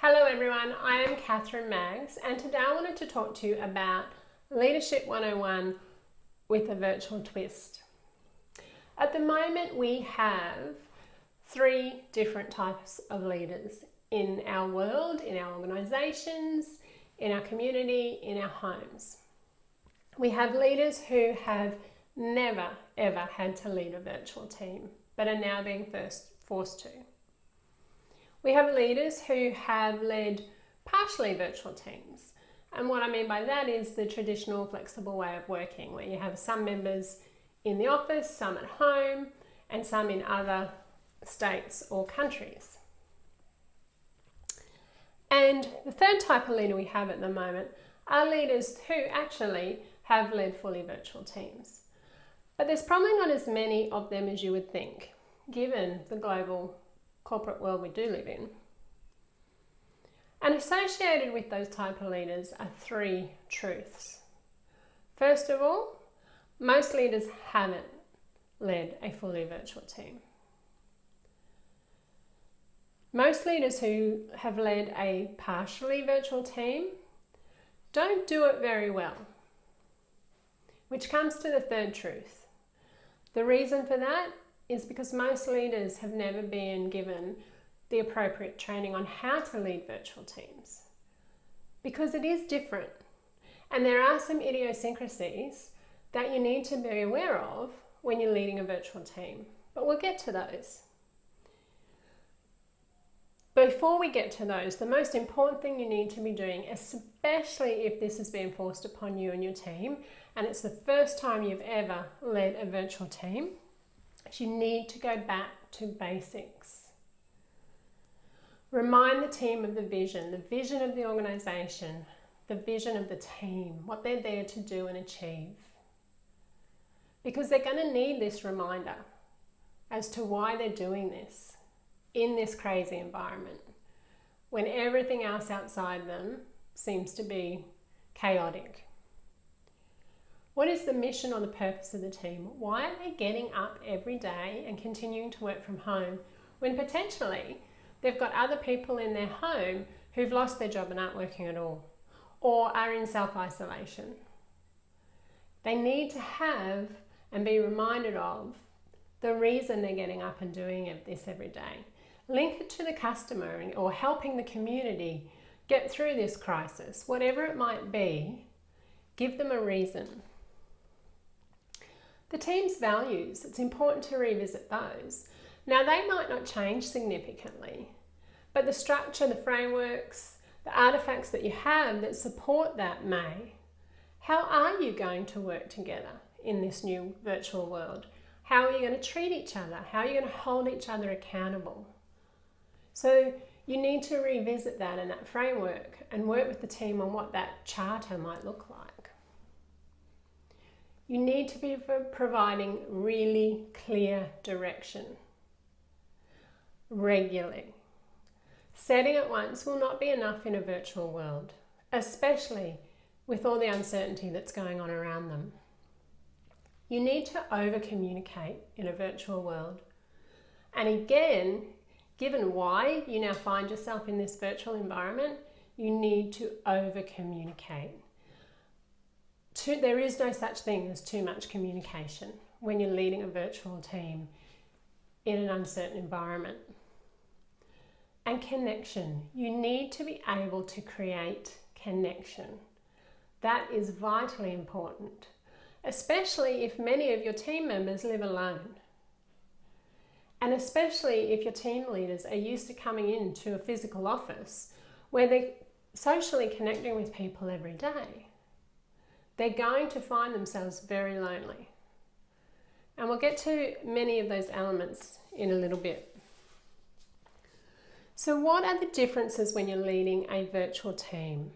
Hello everyone, I am Catherine Maggs and today I wanted to talk to you about Leadership 101 with a virtual twist. At the moment we have 3 different types of leaders in our world, in our organisations, in our community, in our homes. We have leaders who have never ever had to lead a virtual team but are now being forced to. We have leaders who have led partially virtual teams. And what I mean by that is the traditional flexible way of working, where you have some members in the office, some at home, and some in other states or countries. And the third type of leader we have at the moment are leaders who actually have led fully virtual teams. But there's probably not as many of them as you would think, given the global corporate world we do live in. And associated with those type of leaders are 3 truths. First of all, most leaders haven't led a fully virtual team. Most leaders who have led a partially virtual team don't do it very well, which comes to the third truth. The reason for that is because most leaders have never been given the appropriate training on how to lead virtual teams. Because it is different. And there are some idiosyncrasies that you need to be aware of when you're leading a virtual team. But we'll get to those. Before we get to those, the most important thing you need to be doing, especially if this has been forced upon you and your team, and it's the first time you've ever led a virtual team, you need to go back to basics. Remind the team of the vision of the organisation, the vision of the team, what they're there to do and achieve. Because they're going to need this reminder as to why they're doing this in this crazy environment, when everything else outside them seems to be chaotic. What is the mission or the purpose of the team? Why are they getting up every day and continuing to work from home when potentially they've got other people in their home who've lost their job and aren't working at all, or are in self-isolation? They need to have and be reminded of the reason they're getting up and doing this every day. Link it to the customer or helping the community get through this crisis, whatever it might be. Give them a reason. The team's values, it's important to revisit those. Now, they might not change significantly, but the structure, the frameworks, the artifacts that you have that support that may. How are you going to work together in this new virtual world? How are you going to treat each other? How are you going to hold each other accountable? So you need to revisit that and that framework and work with the team on what that charter might look like. You need to be providing really clear direction regularly. Setting it once will not be enough in a virtual world, especially with all the uncertainty that's going on around them. You need to over-communicate in a virtual world. And again, given why you now find yourself in this virtual environment, you need to over-communicate. There is no such thing as too much communication when you're leading a virtual team in an uncertain environment. And connection. You need to be able to create connection. That is vitally important, especially if many of your team members live alone. And especially if your team leaders are used to coming into a physical office where they're socially connecting with people every day. They're going to find themselves very lonely. And we'll get to many of those elements in a little bit. So what are the differences when you're leading a virtual team?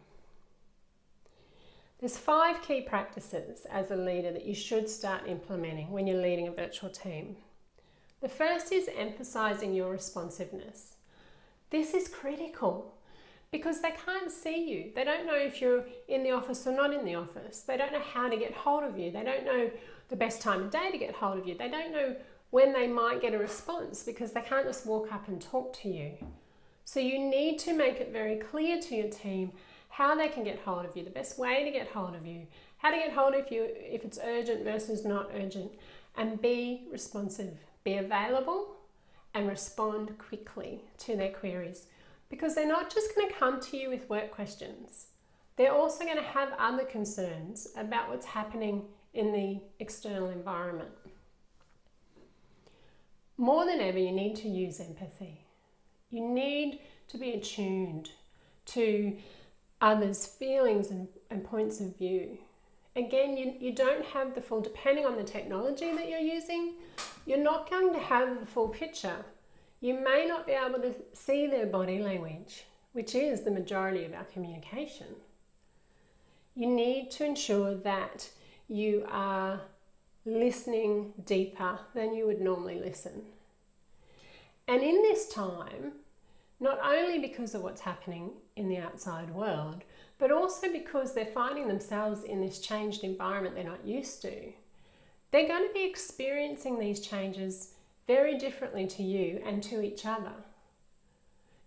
There's 5 key practices as a leader that you should start implementing when you're leading a virtual team. The first is emphasizing your responsiveness. This is critical because they can't see you. They don't know if you're in the office or not in the office. They don't know how to get hold of you. They don't know the best time of day to get hold of you. They don't know when they might get a response because they can't just walk up and talk to you. So you need to make it very clear to your team how they can get hold of you, the best way to get hold of you, how to get hold of you if it's urgent versus not urgent, and be responsive, be available and respond quickly to their queries, because they're not just going to come to you with work questions. They're also going to have other concerns about what's happening in the external environment. More than ever, you need to use empathy. You need to be attuned to others' feelings and points of view. Again, you don't have the full, depending on the technology that you're using, you're not going to have the full picture. You may not be able to see their body language, which is the majority of our communication. You need to ensure that you are listening deeper than you would normally listen. And in this time, not only because of what's happening in the outside world, but also because they're finding themselves in this changed environment they're not used to, they're going to be experiencing these changes very differently to you and to each other.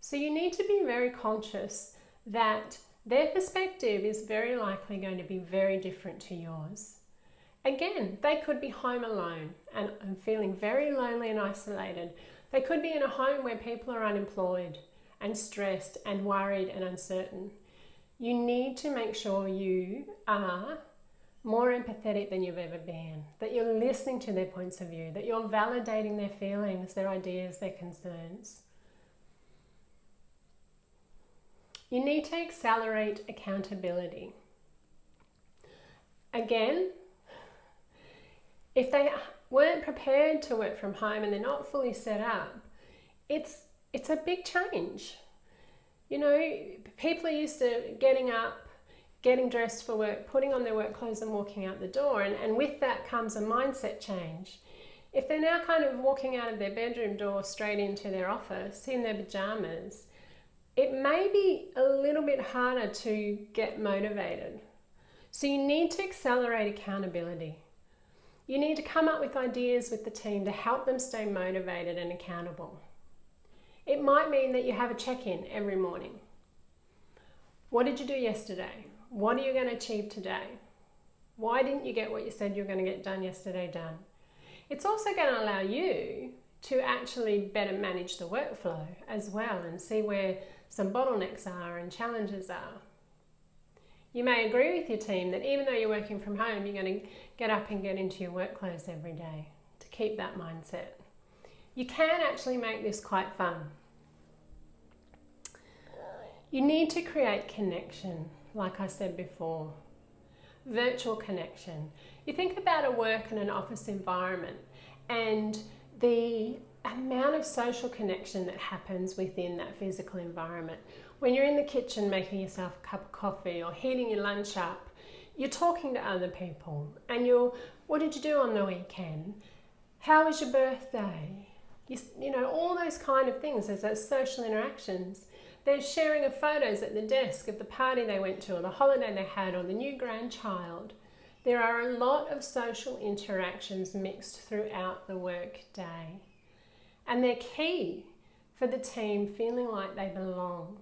So you need to be very conscious that their perspective is very likely going to be very different to yours. Again, they could be home alone and feeling very lonely and isolated. They could be in a home where people are unemployed and stressed and worried and uncertain. You need to make sure you are more empathetic than you've ever been, that you're listening to their points of view, that you're validating their feelings, their ideas, their concerns. You need to accelerate accountability. Again, if they weren't prepared to work from home and they're not fully set up, it's a big change. You know, people are used to getting up, getting dressed for work, putting on their work clothes and walking out the door, and with that comes a mindset change. If they're now kind of walking out of their bedroom door straight into their office in their pajamas, it may be a little bit harder to get motivated. So you need to accelerate accountability. You need to come up with ideas with the team to help them stay motivated and accountable. It might mean that you have a check-in every morning. What did you do yesterday? What are you going to achieve today? Why didn't you get what you said you were going to get done yesterday done? It's also going to allow you to actually better manage the workflow as well and see where some bottlenecks are and challenges are. You may agree with your team that even though you're working from home, you're going to get up and get into your work clothes every day to keep that mindset. You can actually make this quite fun. You need to create connection, like I said before. Virtual connection. You think about a work and an office environment and the amount of social connection that happens within that physical environment. When you're in the kitchen making yourself a cup of coffee or heating your lunch up, you're talking to other people and what did you do on the weekend? How was your birthday? You know, all those kind of things. There's those social interactions. There's sharing of photos at the desk of the party they went to or the holiday they had or the new grandchild. There are a lot of social interactions mixed throughout the work day. And they're key for the team feeling like they belong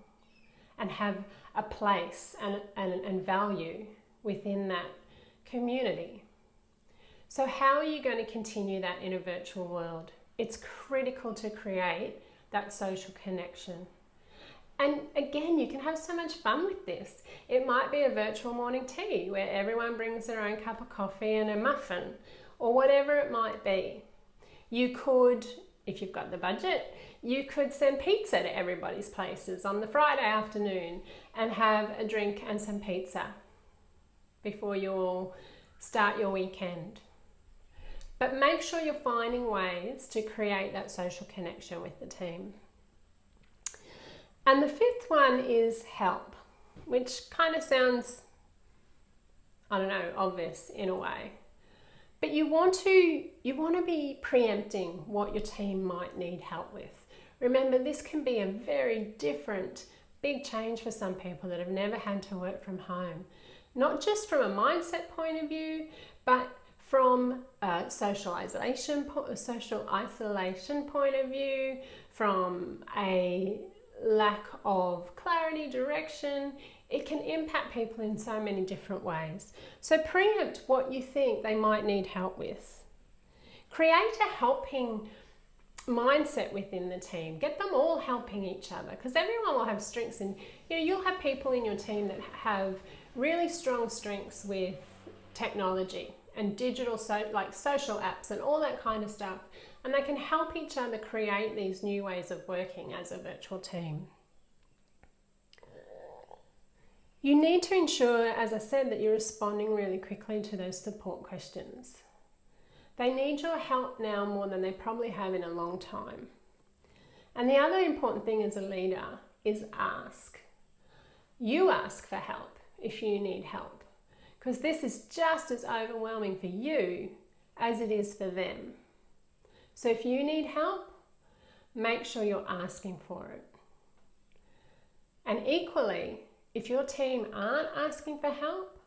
and have a place and value within that community. So how are you going to continue that in a virtual world? It's critical to create that social connection. And again, you can have so much fun with this. It might be a virtual morning tea where everyone brings their own cup of coffee and a muffin or whatever it might be. You could, if you've got the budget, you could send pizza to everybody's places on the Friday afternoon and have a drink and some pizza before you all start your weekend. But make sure you're finding ways to create that social connection with the team. And the fifth one is help, which kind of sounds, I don't know, obvious in a way. But you want to be preempting what your team might need help with. Remember, this can be a very different, big change for some people that have never had to work from home. Not just from a mindset point of view, but from a social isolation point of view, from a lack of clarity, direction. It can impact people in so many different ways. So preempt what you think they might need help with. Create a helping mindset within the team. Get them all helping each other, because everyone will have strengths, and you'll have people in your team that have really strong strengths with technology and digital, like social apps and all that kind of stuff, and they can help each other create these new ways of working as a virtual team. You need to ensure, as I said, that you're responding really quickly to those support questions. They need your help now more than they probably have in a long time. And the other important thing as a leader is ask. You ask for help if you need help, because this is just as overwhelming for you as it is for them. So if you need help, make sure you're asking for it. And equally, if your team aren't asking for help,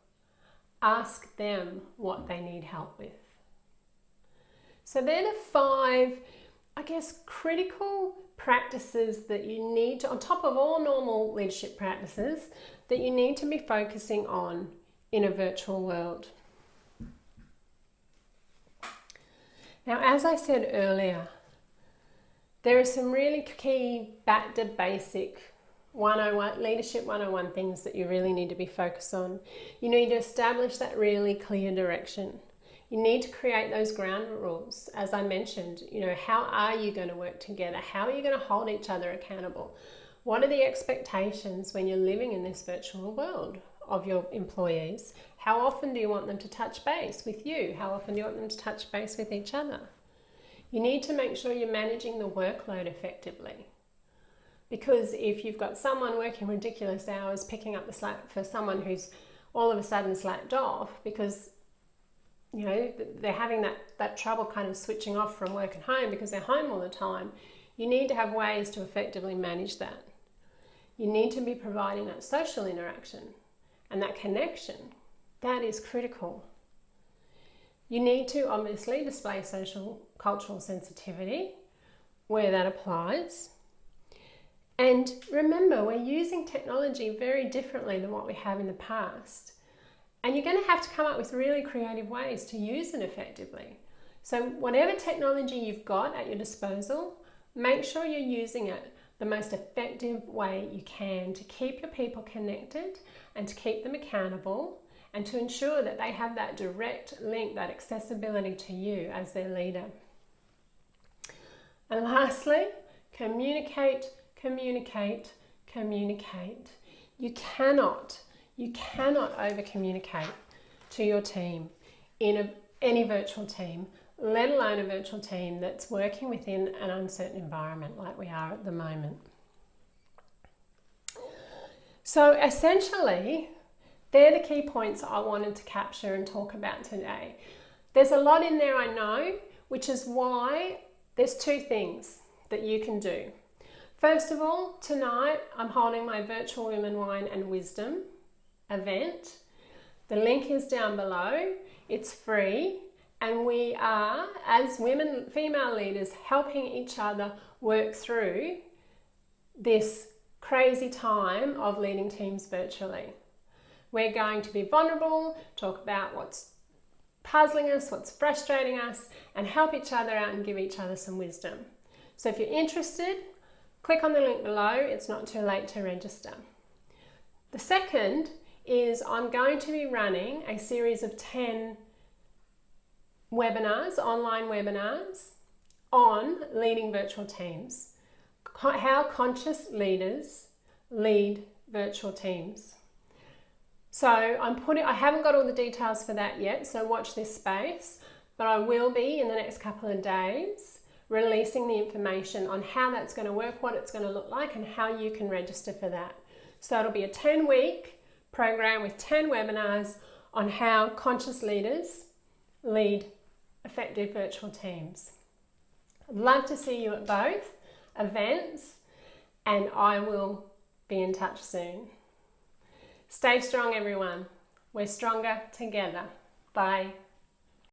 ask them what they need help with. So they're the 5, critical practices that you need to, on top of all normal leadership practices, that you need to be focusing on in a virtual world. Now, as I said earlier, there are some really key back to basic 101, leadership 101 things that you really need to be focused on. You need to establish that really clear direction. You need to create those ground rules. As I mentioned, how are you going to work together? How are you going to hold each other accountable? What are the expectations when you're living in this virtual world of your employees? How often do you want them to touch base with you? How often do you want them to touch base with each other? You need to make sure you're managing the workload effectively. Because if you've got someone working ridiculous hours picking up the slack for someone who's all of a sudden slacked off because they're having that trouble kind of switching off from work and home because they're home all the time, you need to have ways to effectively manage that. You need to be providing that social interaction and that connection. That is critical. You need to obviously display social cultural sensitivity where that applies. And remember, we're using technology very differently than what we have in the past. And you're going to have to come up with really creative ways to use it effectively. So whatever technology you've got at your disposal, make sure you're using it the most effective way you can to keep your people connected and to keep them accountable and to ensure that they have that direct link, that accessibility to you as their leader. And lastly, communicate, communicate, communicate. You cannot over communicate to your team in any virtual team, let alone a virtual team that's working within an uncertain environment like we are at the moment. So essentially, they're the key points I wanted to capture and talk about today. There's a lot in there, I know, which is why there's 2 things that you can do. First of all, tonight I'm holding my virtual Women, Wine and Wisdom event. The link is down below. It's free, and we are, as women, female leaders, helping each other work through this crazy time of leading teams virtually. We're going to be vulnerable, talk about what's puzzling us, what's frustrating us, and help each other out and give each other some wisdom. So if you're interested, click on the link below. It's not too late to register. The second is I'm going to be running a series of 10 webinars, online webinars, on leading virtual teams. How conscious leaders lead virtual teams. So I haven't got all the details for that yet, so watch this space, but I will be in the next couple of days releasing the information on how that's going to work, what it's going to look like, and how you can register for that. So it'll be a 10-week program with 10 webinars on how conscious leaders lead effective virtual teams. I'd love to see you at both events, and I will be in touch soon. Stay strong, everyone. We're stronger together. Bye.